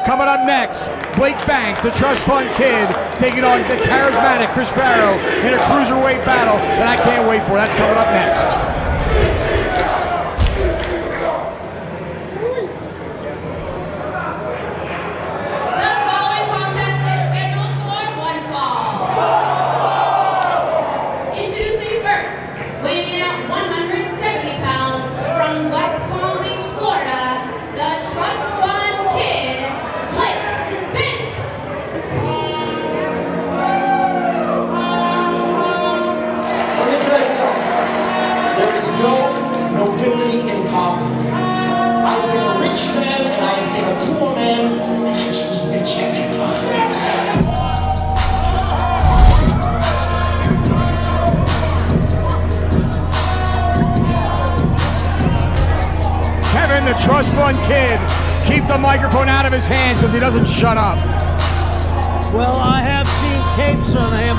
Coming up next, Blake Banks, the Trust Fund Kid, taking on the charismatic Chris Farrow in a cruiserweight battle that I can't wait for. That's coming up next. The Trust Fund Kid, keep the microphone out of his hands because he doesn't shut up. Well, I have seen tapes on him,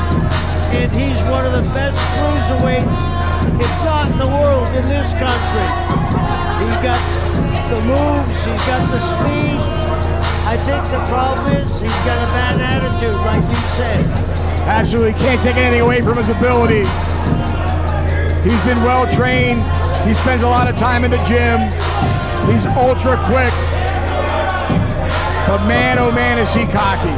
and he's one of the best cruiserweights, if not in the world, in this country. He's got the moves, he's got the speed. I think the problem is he's got a bad attitude, like you said. Absolutely, can't take anything away from his abilities. He's been well trained. He spends a lot of time in the gym. He's ultra quick, but man, oh man, is he cocky.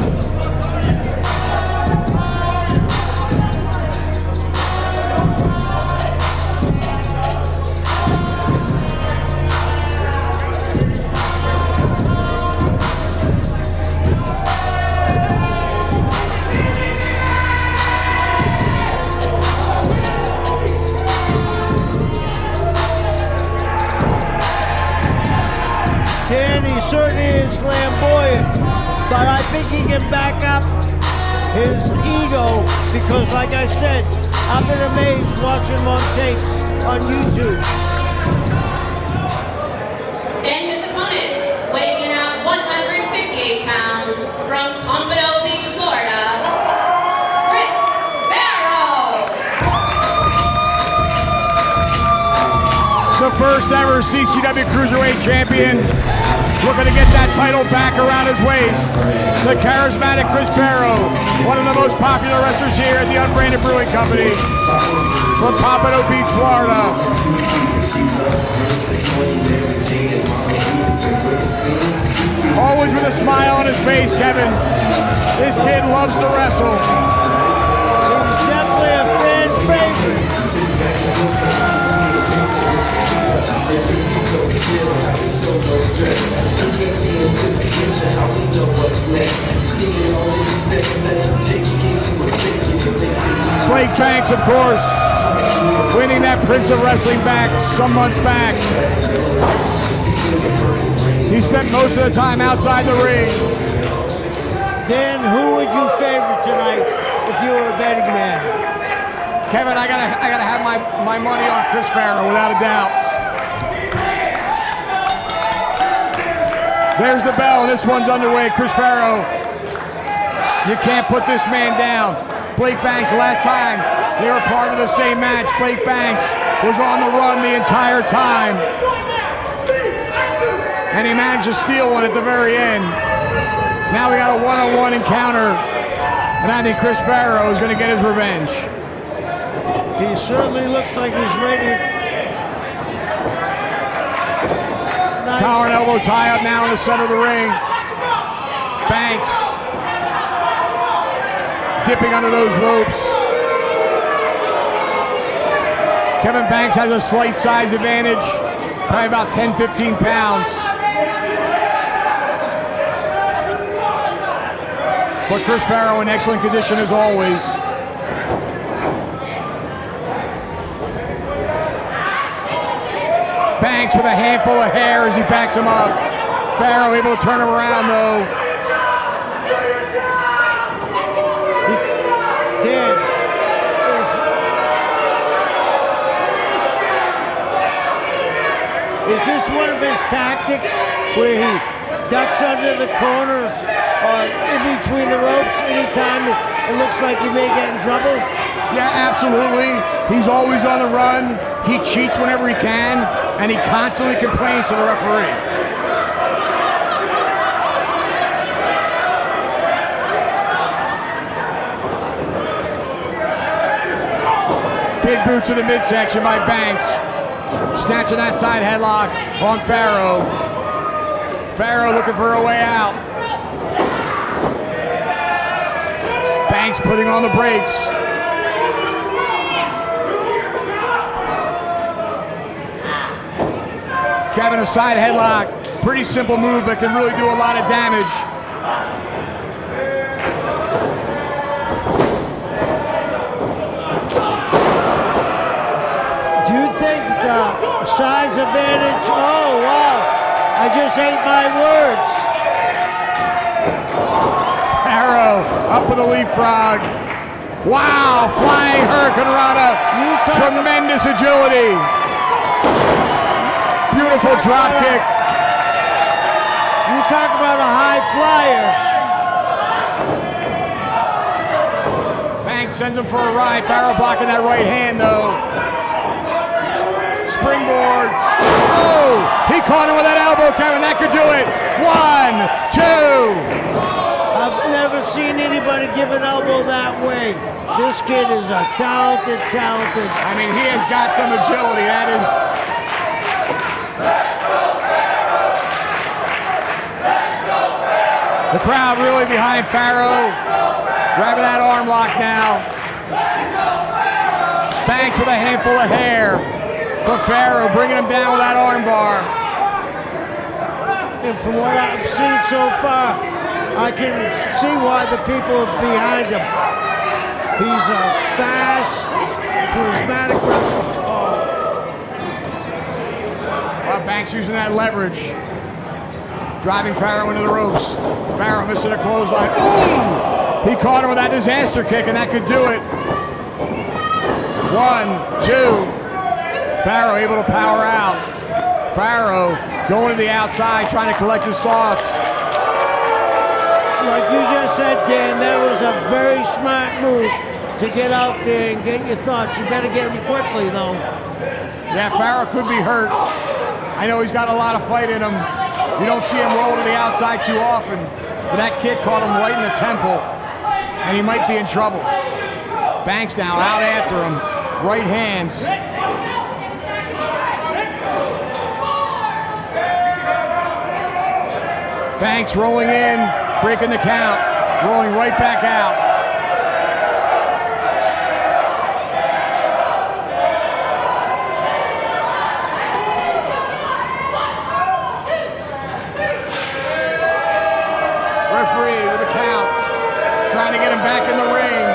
He certainly is flamboyant, but I think he can back up his ego because, like I said, I've been amazed watching him on tapes on YouTube. And his opponent, weighing in at 158 pounds, from Pompano Beach, Florida, Chris Farrow. The first ever CCW Cruiserweight Champion, looking to get that title back around his waist. The charismatic Chris Farrow, one of the most popular wrestlers here at the Unbranded Brewing Company from Pompano Beach, Florida. Always with a smile on his face, Kevin. This kid loves to wrestle. He's definitely a fan favorite. Blake Banks, of course, winning that Prince of Wrestling back some months back. He spent most of the time outside the ring. Dan, who would you favor tonight if you were a betting man? Kevin, I gotta have my money on Chris Farrow, without a doubt. There's the bell, and this one's underway. Chris Farrow, you can't put this man down. Blake Banks, last time they were part of the same match, Blake Banks was on the run the entire time. And he managed to steal one at the very end. Now we got a one-on-one encounter, and I think Chris Farrow is going to get his revenge. He certainly looks like he's ready. Nice. Collar and elbow tie up now in the center of the ring. Banks dipping under those ropes. Kevin Banks has a slight size advantage, probably about 10, 15 pounds. But Chris Farrow in excellent condition as always. Banks with a handful of hair as he backs him up. Farrow able to turn him around though. Dan, is this one of his tactics where he ducks under the corner or in between the ropes anytime it looks like he may get in trouble? Yeah, absolutely. He's always on the run. He cheats whenever he can, and he constantly complains to the referee. Big boot to the midsection by Banks. Snatching that side headlock on Farrow. Farrow looking for a way out. Banks putting on the brakes. Kevin, a side headlock. Pretty simple move, but can really do a lot of damage. Do you think the size advantage? Oh, wow. I just ate my words. Farrow up with a leapfrog. Wow, flying Hurricane Rana. Tremendous agility. Beautiful drop kick. You talk about a high flyer. Banks sends him for a ride. Farrow blocking that right hand, though. Springboard. Oh, he caught him with that elbow, Kevin. That could do it. 1, 2. I've never seen anybody give an elbow that way. This kid is a talented. I mean, he has got some agility. That is. The crowd really behind Farrow. Grabbing that arm lock now. Banks with a handful of hair. For Farrow, bringing him down with that arm bar. And from what I've seen so far, I can see why the people are behind him. He's a fast, charismatic wrestler. Well, Banks using that leverage. Driving Farrow into the ropes. Farrow missing a clothesline. Ooh! He caught him with that disaster kick, and that could do it. 1, 2. Farrow able to power out. Farrow going to the outside, trying to collect his thoughts. Like you just said, Dan, that was a very smart move to get out there and get your thoughts. You better get them quickly, though. Yeah, Farrow could be hurt. I know he's got a lot of fight in him. You don't see him roll to the outside too often, but that kick caught him right in the temple, and he might be in trouble. Banks now out after him. Right hands. Banks rolling in, breaking the count, rolling right back out. Referee with a count, trying to get him back in the ring.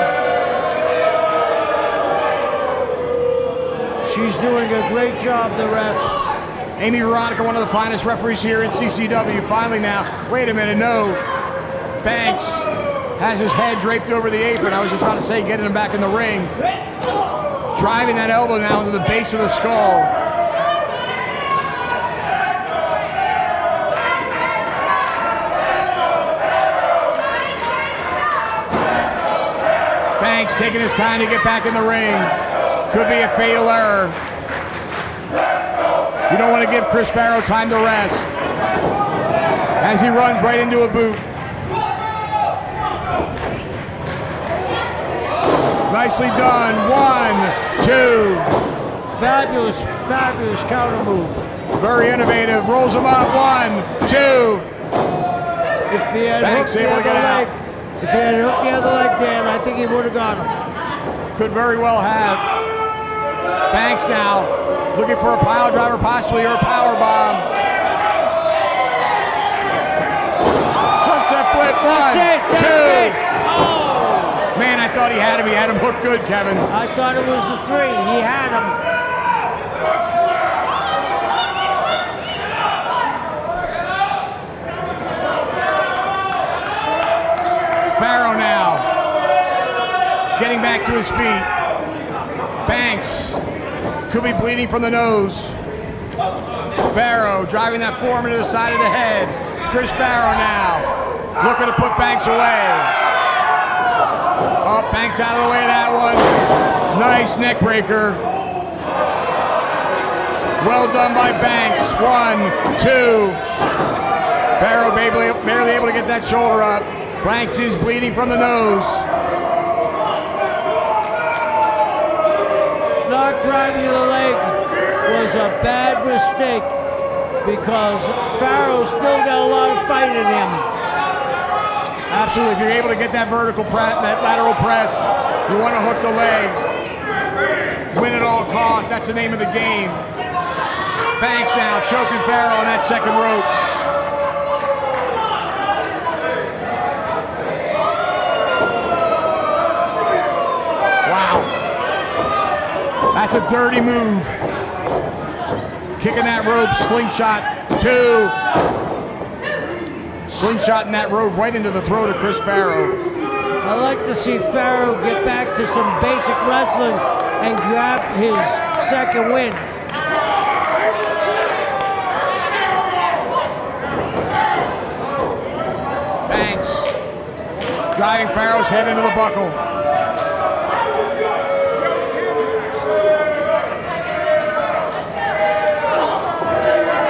She's doing a great job, the ref. Amy Veronica, one of the finest referees here in CCW. Finally now, wait a minute, no. Banks has his head draped over the apron. I was just about to say, getting him back in the ring. Driving that elbow now into the base of the skull. Banks taking his time to get back in the ring. Could be a fatal error. You don't want to give Chris Farrow time to rest as he runs right into a boot. Nicely done. 1, 2. Fabulous counter move. Very innovative. Rolls him up. 1, 2. If he had Banks hooked the able to other get leg, out. if he had hooked the other leg, Dan, I think he would have got him. Could very well have. Banks now looking for a pile driver, possibly, or a power bomb. Sunset flip. 1, 2. Oh. Man, I thought he had him. He had him hooked good, Kevin. I thought it was a 3. He had him. Farrow now getting back to his feet. Banks could be bleeding from the nose. Farrow driving that forearm into the side of the head. Chris Farrow now looking to put Banks away. Oh, Banks out of the way of that one. Nice neck breaker. Well done by Banks. 1, 2. Farrow barely able to get that shoulder up. Banks is bleeding from the nose. No, not driving the leg was a bad mistake because Farrow still got a lot of fight in him. Absolutely. If you're able to get that vertical press, that lateral press, you want to hook the leg. Win at all costs. That's the name of the game. Banks now choking Farrow on that second rope. Wow. That's a dirty move. Kicking that rope, slingshot, 2. Slingshot in that rope right into the throat of Chris Farrow. I like to see Farrow get back to some basic wrestling and grab his second win. Banks driving Farrow's head into the buckle.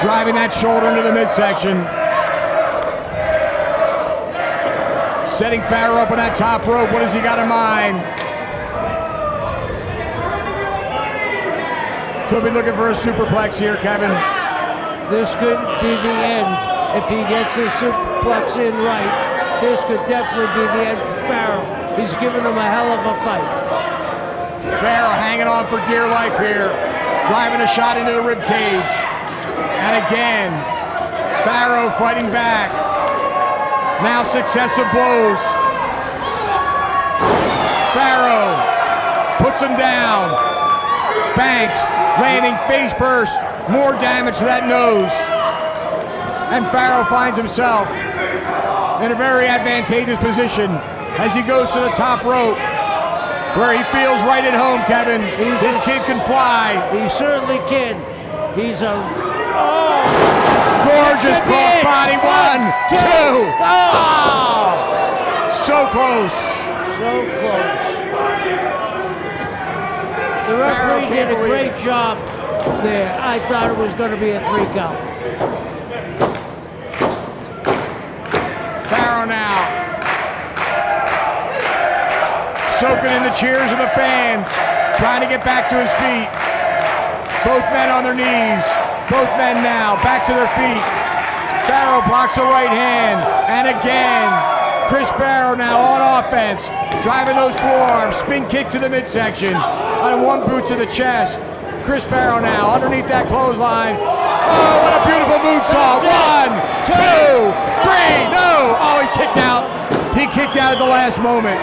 Driving that shoulder into the midsection. Setting Farrow up on that top rope. What has he got in mind? Could be looking for a superplex here, Kevin. This could be the end. If he gets his superplex in right, this could definitely be the end for Farrow. He's giving him a hell of a fight. Farrow hanging on for dear life here. Driving a shot into the rib cage. And again, Farrow fighting back. Now successive blows. Farrow puts him down. Banks landing face first. More damage to that nose. And Farrow finds himself in a very advantageous position as he goes to the top rope where he feels right at home, Kevin. This kid can fly. He certainly can. He's a gorgeous crossbody. 1, 2. Oh! So close. So close. The referee did a great job there. I thought it was going to be a 3 count. Farrow now soaking in the cheers of the fans, trying to get back to his feet. Both men on their knees. Both men now back to their feet. Farrow blocks a right hand, and again, Chris Farrow now on offense, driving those forearms, spin kick to the midsection, on 1 boot to the chest. Chris Farrow now underneath that clothesline. Oh, what a beautiful moonsault. 1, 2, 3, no! Oh, he kicked out. He kicked out at the last moment.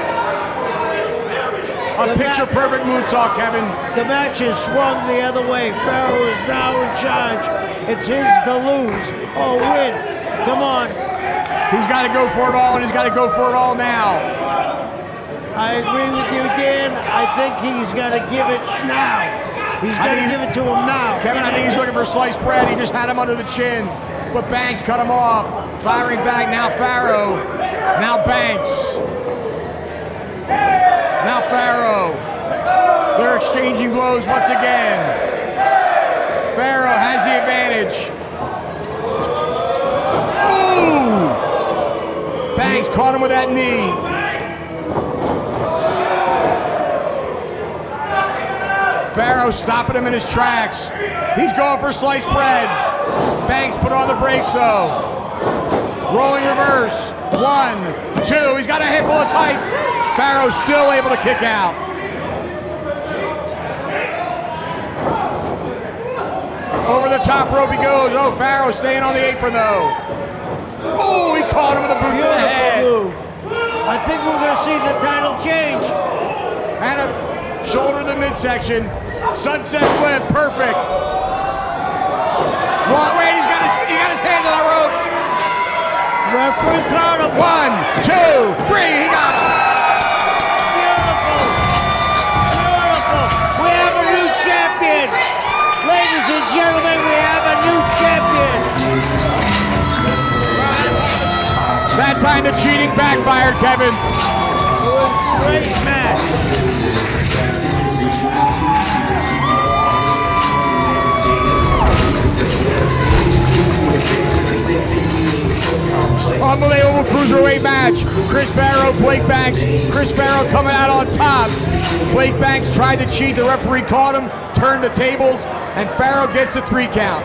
A picture-perfect moonsault, Kevin. The match is swung the other way. Farrow is now in charge. It's his to lose or win. Come on. He's got to go for it all, and he's got to go for it all now. I agree with you, Dan. I think he's got to give it now. He's got to give it to him now. Kevin, I think he's looking for sliced bread. He just had him under the chin, but Banks cut him off. Firing back, now Farrow. Now Banks. Now Farrow. They're exchanging blows once again. Farrow has the advantage. Ooh! Banks caught him with that knee. Farrow stopping him in his tracks. He's going for sliced bread. Banks put on the brakes though. Rolling reverse. 1, 2. He's got a handful of tights. Farrow's still able to kick out. Over the top rope he goes. Oh, Farrow staying on the apron though. Oh, he caught him with a boot to the head. Move. I think we're going to see the title change. And a shoulder to the midsection. Sunset flip, perfect. Wait, he got his hands on the ropes. Referee caught him. 1, 2, 3, he got him. Beautiful. Beautiful. We have a new champion. Ladies and gentlemen, we have a new champion. That time the cheating backfired, Kevin. It was a great match. Unbelievable cruiserweight match. Chris Farrow, Blake Banks. Chris Farrow coming out on top. Blake Banks tried to cheat. The referee caught him. turn the tables, and Farrow gets the 3 count.